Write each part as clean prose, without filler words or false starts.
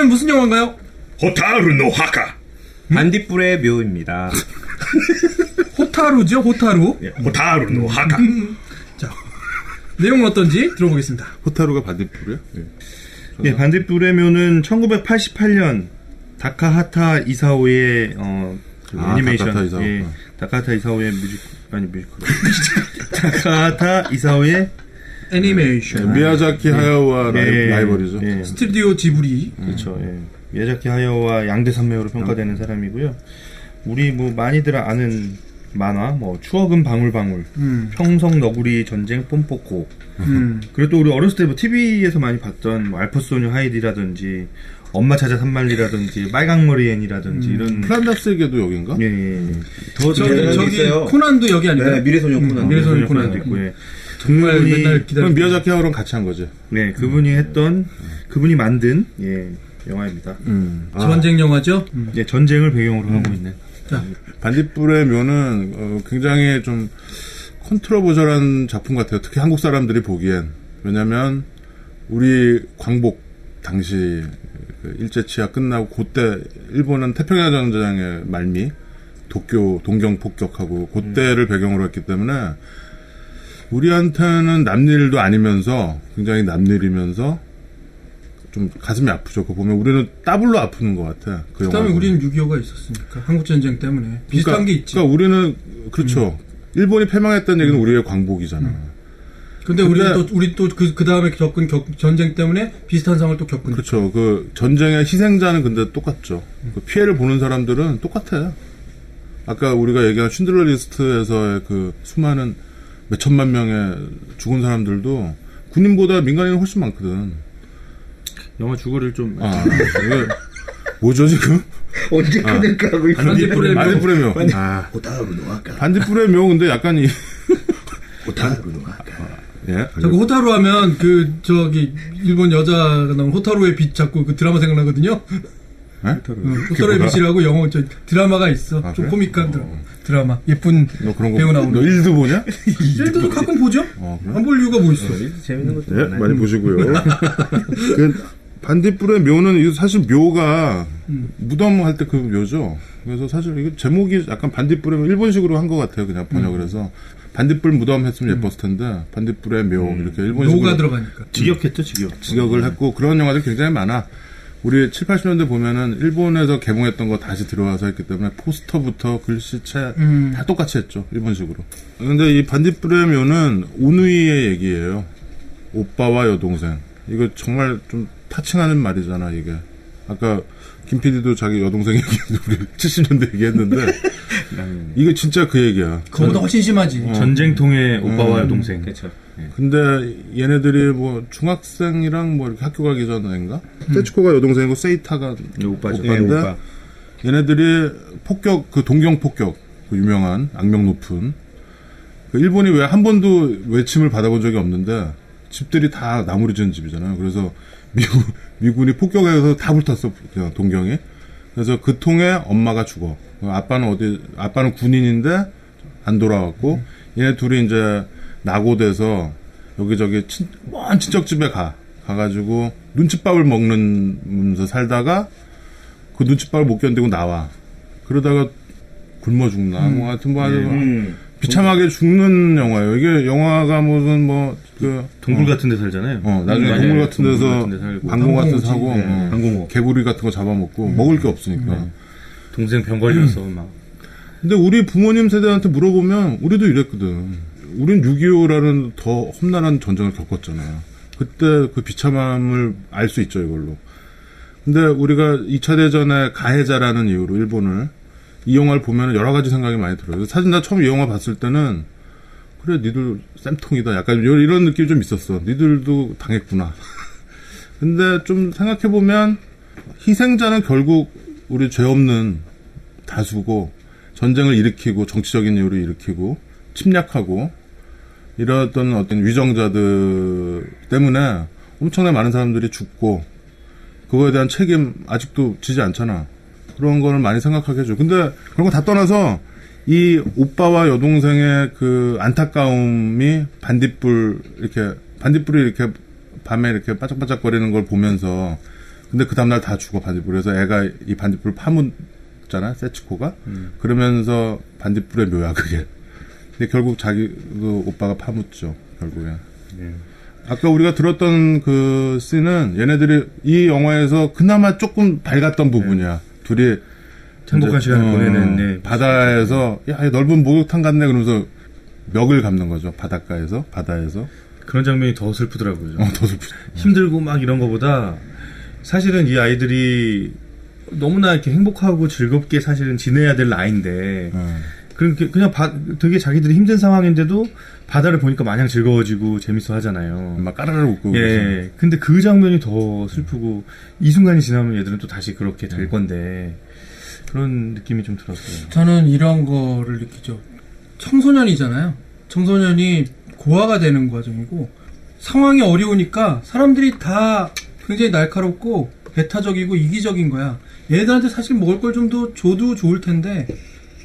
이번엔 무슨 영화인가요? 호타루 노 하카. 반딧불의 묘입니다. 호타루죠, 호타루. 예, 호타루 노 하카. 자, 내용은 어떤지 들어보겠습니다. 호타루가 반딧불이요? 예, 반딧불의 묘는 1988년 다카하타 이사오의 애니메이션. 다카하타 이사오. 예, 다카하타 이사오의 뮤지컬. 다카하타 이사오의 애니메이션. 미야자키 하야오와 라이벌이죠. 예. 스튜디오 지브리. 그렇죠. 예. 미야자키 하야오와 양대 산맥으로 평가되는 사람이고요. 우리 뭐 많이들 아는 만화, 뭐 추억은 방울방울, 평성 너구리 전쟁 뽐뽀코. 그리고 또 우리 어렸을 때 뭐 TV에서 많이 봤던 뭐 알프소녀 하이디라든지 엄마 찾아 산말리라든지 빨강머리 앤이라든지 이런. 플란다스에게도 여긴가? 예, 예. 저기 코난도 여기 아닌가요? 네, 미래소녀 코난. 미래소녀 코난도 있고, 예. 정말 그분이, 맨날 기다려. 그럼 미야자키 하야오랑 같이 한 거지. 네, 그분이 만든 영화입니다. 전쟁 영화죠. 예, 전쟁을 배경으로 하고 있는. 자, 반딧불의 묘는 굉장히 좀 컨트로버셜한 작품 같아요. 특히 한국 사람들이 보기엔. 왜냐면 우리 광복 당시 그 일제치하 끝나고 그때 일본은 태평양 전쟁의 말미 도쿄 동경 폭격하고 그때를 배경으로 했기 때문에 우리한테는 남일도 아니면서 굉장히 남일이면서 좀 가슴이 아프죠. 그거 보면 우리는 더블로 아프는 것 같아. 그 그다음에 영화는. 우리는 6.25가 있었으니까 한국 전쟁 때문에 비슷한 게 있지. 그러니까 우리는 그렇죠. 일본이 패망했다는 얘기는 우리의 광복이잖아. 근데 우리 또 그 다음에 겪은 전쟁 때문에 비슷한 상황을 또 겪은. 그렇죠. 그 전쟁의 희생자는 근데 똑같죠. 그 피해를 보는 사람들은 똑같아요. 아까 우리가 얘기한 쉰들러 리스트에서의 그 수많은 몇 천만 명의 죽은 사람들도 군인보다 민간인은 훨씬 많거든. 영화 줄거리를 좀. 이게 뭐죠 지금? 언제 끝낼까 하고 있어. 반딧불의 묘. 반딧불의 묘. 호타루 노 하카. 반딧불의 묘 근데 약간 이 호타루 노 하카. 예. 자꾸 호타루 하면 저기 일본 여자가 나온 호타루의 빛 자꾸 그 드라마 생각나거든요. 호타루의 빛이라고 영어 드라마가 있어. 좀 그래? 코믹한 드라마. 예쁜 너 그런 거 배우 나오는. 너 일드 보냐? 일도 가끔 보죠. 그래? 안 볼 이유가 뭐 있어. 재밌는 것도 네, 많아요. 많이 보시고요. 그 반딧불의 묘는 이거 사실 묘가 무덤 할 때 그 묘죠. 그래서 사실 이거 제목이 약간 반딧불의 묘, 일본식으로 한 것 같아요. 그냥 번역을 해서 반딧불 무덤 했으면 예뻤을 텐데 반딧불의 묘 이렇게 일본식으로 묘가 들어가니까. 직역했죠, 직역을 했고 그런 영화들 굉장히 많아. 우리 7, 80년대 보면은 일본에서 개봉했던 거 다시 들어와서 했기 때문에 포스터부터 글씨체 다 똑같이 했죠. 일본식으로. 근데 이 반딧불의 묘는 오누이의 얘기예요. 오빠와 여동생. 이거 정말 좀 타칭하는 말이잖아, 이게. 아까 김 PD도 자기 여동생 얘기했는데 우리 70년대 얘기했는데 이게 진짜 그 얘기야. 그거보다 훨씬 심하지. 전쟁통의 오빠와 여동생. 그렇죠. 근데 얘네들이 뭐 중학생이랑 뭐 이렇게 학교 가기 전인가? 세츠코가 여동생이고 세이타가 오빠죠. 오빠인데 오빠. 얘네들이 폭격 그 동경 폭격 그 유명한 악명 높은 그 일본이 왜 한 번도 외침을 받아본 적이 없는데 집들이 다 나무로 지은 집이잖아요. 그래서 미군이 폭격해서 다 불탔어 그냥 동경에. 그래서 그 통에 엄마가 죽어. 아빠는 군인인데 안 돌아왔고 얘네 둘이 이제 낙오돼서 여기저기 먼 친척집에 가가지고 눈칫밥을 먹는면서 살다가 그 눈칫밥을 못 견디고 나와. 그러다가 굶어 죽나 뭐 하여튼 뭐 비참하게 죽는 영화예요. 이게 영화가 무슨 그 동굴 같은 데 살잖아요. 나중에 동굴 같은 데서 살고. 방공 같은 데 사고 방공호. 개구리 같은 거 잡아먹고 먹을 게 없으니까. 동생 병 걸려서 막. 근데 우리 부모님 세대한테 물어보면 우리도 이랬거든. 우린 6.25라는 더 험난한 전쟁을 겪었잖아. 그때 그 비참함을 알 수 있죠, 이걸로. 근데 우리가 2차 대전의 가해자라는 이유로 일본을 이 영화를 보면 여러 가지 생각이 많이 들어요. 사실 나 처음 이 영화 봤을 때는 그래 니들 쌤통이다 약간 이런 느낌이 좀 있었어. 니들도 당했구나. 근데 좀 생각해보면 희생자는 결국 우리 죄 없는 다수고 전쟁을 일으키고 정치적인 이유로 일으키고 침략하고 이러던 어떤 위정자들 때문에 엄청나게 많은 사람들이 죽고 그거에 대한 책임 아직도 지지 않잖아. 그런 거를 많이 생각하게 해줘. 근데 그런 거 다 떠나서 이 오빠와 여동생의 그 안타까움이 반딧불이 이렇게 밤에 이렇게 반짝반짝거리는 걸 보면서 근데 그 다음날 다 죽어 반딧불. 그래서 애가 이 반딧불을 파묻잖아 세치코가. 그러면서 반딧불의 묘야 그게. 근데 결국 자기 그 오빠가 파묻죠 결국에. 아까 우리가 들었던 그 씬은 얘네들이 이 영화에서 그나마 조금 밝았던 부분이야. 둘이 행복한 이제, 시간을 보내는 네. 바다에서 야 넓은 목욕탕 같네 그러면서 멱을 감는 거죠 바닷가에서 바다에서. 그런 장면이 더 슬프더라고요. 더 슬프죠. 힘들고 막 이런 거보다 사실은 이 아이들이 너무나 이렇게 행복하고 즐겁게 사실은 지내야 될 나이인데 그냥 되게 자기들이 힘든 상황인데도 바다를 보니까 마냥 즐거워지고 재밌어 하잖아요. 막 까르르 웃고. 예. 근데 그 장면이 더 슬프고 이 순간이 지나면 얘들은 또 다시 그렇게 될 건데 그런 느낌이 좀 들었어요. 저는 이런 거를 느끼죠. 청소년이잖아요. 청소년이 고아가 되는 과정이고 상황이 어려우니까 사람들이 다 굉장히 날카롭고 배타적이고 이기적인 거야. 얘들한테 사실 먹을 걸 좀 더 줘도 좋을 텐데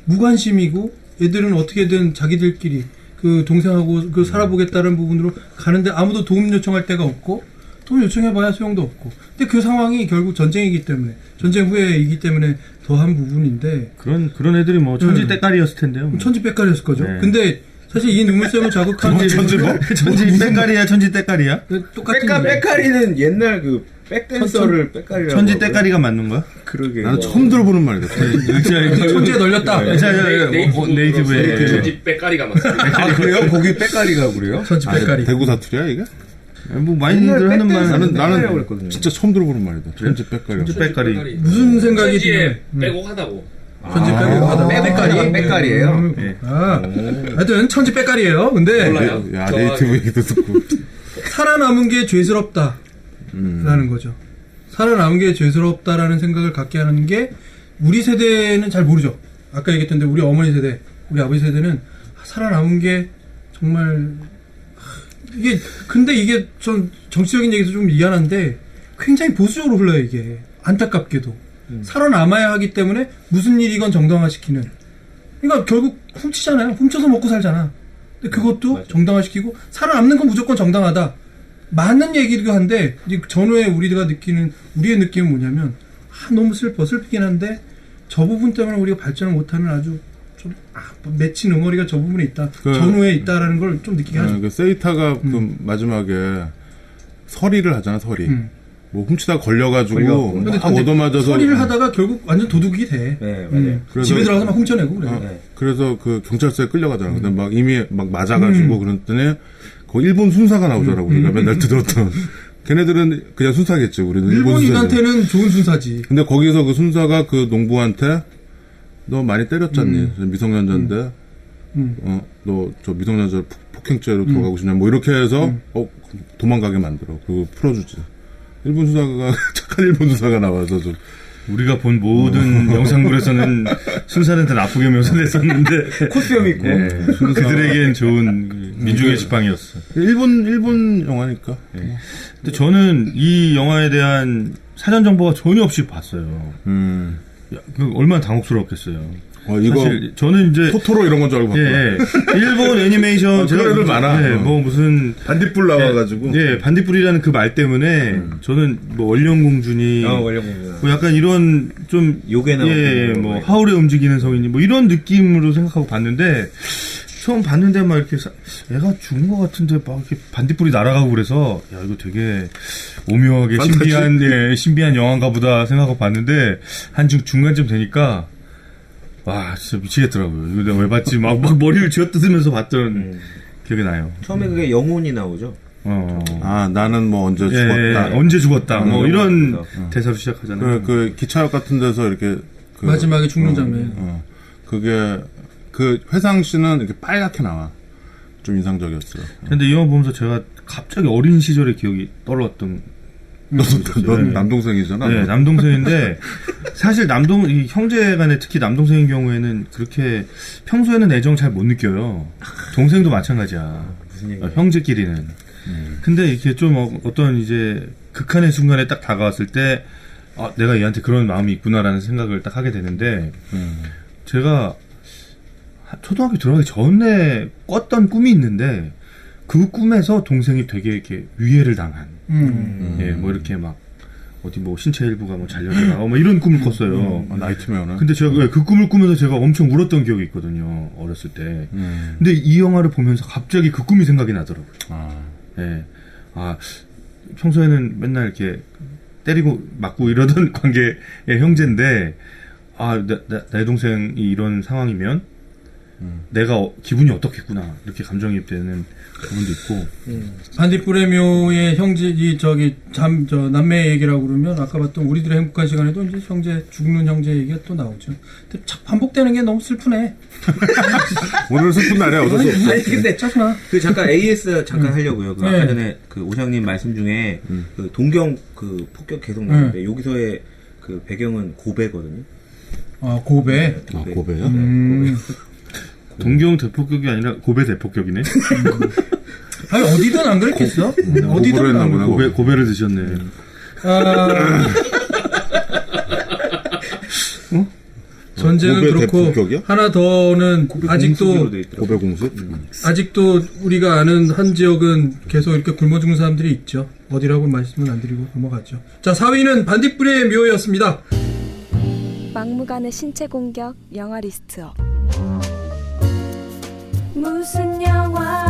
무관심이고 얘들은 어떻게든 자기들끼리 그 동생하고 그 살아보겠다는 부분으로 가는데 아무도 도움 요청할 데가 없고 도움 요청해봐야 소용도 없고. 근데 그 상황이 결국 전쟁이기 때문에 전쟁 후에이기 때문에 더한 부분인데 그런 애들이 뭐 천지 때깔이었을 텐데요. 천지 빽깔이었을 거죠. 네. 근데 사실 이 눈물샘을 자극하는 천지 때깔이야, 천지 때깔이야? 똑같은 빽깔이는 옛날 그 백댄서를 빽깔이라고. 천지 때깔이가 맞는 거야? 그러게. 나는 처음 들어보는 말이다. 천지에 널렸다. 네이티브에 천지 빼까리가 맞습니다. 아 그래요? 거기 빽깔이가 그래요? 천지 빽깔이. 대구 사투리야 이게? 뭐 많이들 하는 말. 빽깔이라고 나는 그랬거든요. 진짜 처음 들어보는 말이다. 천지 빽깔이야. 천지 빼까리. 무슨 생각이 천지에 드는- 빼곡하다고. 천지 빽깔이. 빽깔이? 빽깔이에요? 아, 하여튼 천지 빽깔이에요. 근데 몰라요. 야 저- 네이티브 얘기도 듣고. 살아남은 게 죄스럽다라는 거죠. 살아남은 게 죄스럽다라는 생각을 갖게 하는 게 우리 세대는 잘 모르죠. 아까 얘기했던데 우리 어머니 세대, 우리 아버지 세대는 살아남은 게 정말 이게 근데 이게 좀 정치적인 얘기도 좀 미안한데 굉장히 보수적으로 흘러요 이게. 안타깝게도 살아남아야 하기 때문에 무슨 일이건 정당화시키는. 그러니까 결국 훔치잖아요. 훔쳐서 먹고 살잖아. 근데 그것도 맞아. 정당화시키고 살아남는 건 무조건 정당하다. 맞는 얘기도 한데 이제 전후에 우리가 느끼는 우리의 느낌은 뭐냐면 너무 슬프긴 한데 저 부분 때문에 우리가 발전을 못하는 아주 좀 맺힌 응어리가 저 부분에 있다. 전후에 있다라는 걸 좀 느끼게 하죠. 그 세이타가 그 마지막에 서리를 하잖아 서리. 뭐 훔치다 걸려가지고 근데 막 얻어맞아서 처리를 하다가 결국 완전 도둑이 돼. 네 맞아요. 그래서- 집에 들어가서 막 훔쳐내고 그래. 그래서 그 경찰서에 끌려가잖아. 근데 막 이미 막 맞아가지고 그랬더니 그 일본 순사가 나오잖아. 우리가 맨날 듣었던. 걔네들은 그냥 순사겠지. 우리는 일본 순사. 일본인한테는 좋은 순사지. 근데 거기서 그 순사가 그 농부한테 너 많이 때렸잖니. 미성년자인데 너 저 미성년자 폭행죄로 들어가고 싶냐. 뭐 이렇게 해서 도망가게 만들어. 그거 풀어주지. 일본 순사가 착한 일본 순사가 나와서 좀 우리가 본 모든 영상물에서는 순사한테 나쁘게 묘사됐었는데 코스염 입고. 그들에겐 좋은 그 민중의 지팡이였어. 일본 영화니까. 근데 저는 이 영화에 대한 사전 정보가 전혀 없이 봤어요. 그 얼마나 당혹스러웠겠어요. 이거 사실 저는 이제 토토로 이런 건 줄 알고 봤구나. 일본 애니메이션 그런 애들 많아. 뭐 무슨 반딧불 나와가지고. 반딧불이라는 그 말 때문에 저는 뭐 원령공주니 원령공주. 뭐 약간 이런 좀 요괴 나오고 뭐 하울의 움직이는 성인이 뭐 이런 느낌으로 생각하고 봤는데 처음 봤는데 막 이렇게 얘가 죽은 것 같은데 막 이렇게 반딧불이 날아가고 그래서 야 이거 되게 오묘하게 신비한 영화인가 보다 생각하고 봤는데 한 중간쯤 되니까 와 진짜 미치겠더라고요. 이거 내가 왜 봤지? 막 머리를 쥐어뜯으면서 봤던 기억이 나요. 처음에 그게 영혼이 나오죠. 나는 뭐 언제 죽었다. 언제 죽었다. 뭐 이런 그래서. 대사로 시작하잖아요. 그 기차역 같은 데서 이렇게 마지막에 죽는 장면. 그게 그 회상 씨는 이렇게 빨갛게 나와. 좀 인상적이었어요. 근데 이 영화 보면서 제가 갑자기 어린 시절의 기억이 떠올랐던. 넌 남동생이잖아. 네, 남동생인데 사실 이 형제간에 특히 남동생인 경우에는 그렇게 평소에는 애정 잘 못 느껴요. 동생도 마찬가지야. 무슨 얘기야? 형제끼리는. 근데 이렇게 좀 어떤 이제 극한의 순간에 딱 다가왔을 때 내가 얘한테 그런 마음이 있구나라는 생각을 딱 하게 되는데 제가 초등학교 들어가기 전에 꿨던 꿈이 있는데 그 꿈에서 동생이 되게 이렇게 위해를 당한 뭐 이렇게 막 어디 뭐 신체 일부가 뭐 잘려서 뭐 이런 꿈을 꿨어요. 나이트메어나. 근데 제가 그 꿈을 꾸면서 제가 엄청 울었던 기억이 있거든요. 어렸을 때. 근데 이 영화를 보면서 갑자기 그 꿈이 생각이 나더라고요. 예. 아, 평소에는 맨날 이렇게 때리고 맞고 이러던 관계의 형제인데, 아, 내 동생이 이런 상황이면 내가 기분이 어떻겠구나. 이렇게 감정이입되는 부분도 있고. 반딧불의 묘의 남매 얘기라고 그러면 아까 봤던 우리들의 행복한 시간에도 이제 죽는 형제 얘기가 또 나오죠. 근데 자꾸 반복되는 게 너무 슬프네. 오늘은 슬픈 날이야. 어쩔 수 없어. 아니, 근데 짜증나. 그 잠깐 AS 잠깐 하려고요. 그 네. 아까 전에 그 오장님 말씀 중에 그 동경 그 폭격 계속 나오는데 여기서의 그 배경은 고베거든요. 아, 고배. 고배요? 네, 동경 대폭격이 아니라 고배 대폭격이네. 아니, 어디든 안 그랬겠어? 고배를 어디든 했나 안 보네. 그랬 고배를 드셨네. 전쟁은 고배 그렇고 대폭격이야? 하나 더는 아직도 고배 공습? 아직도 우리가 아는 한 지역은 계속 이렇게 굶어 죽는 사람들이 있죠. 어디라고 말씀은 안 드리고 넘어갔죠. 자, 4위는 반딧불의 묘였습니다. 막무가내 신체 공격 영화 리스트업. 무슨 영화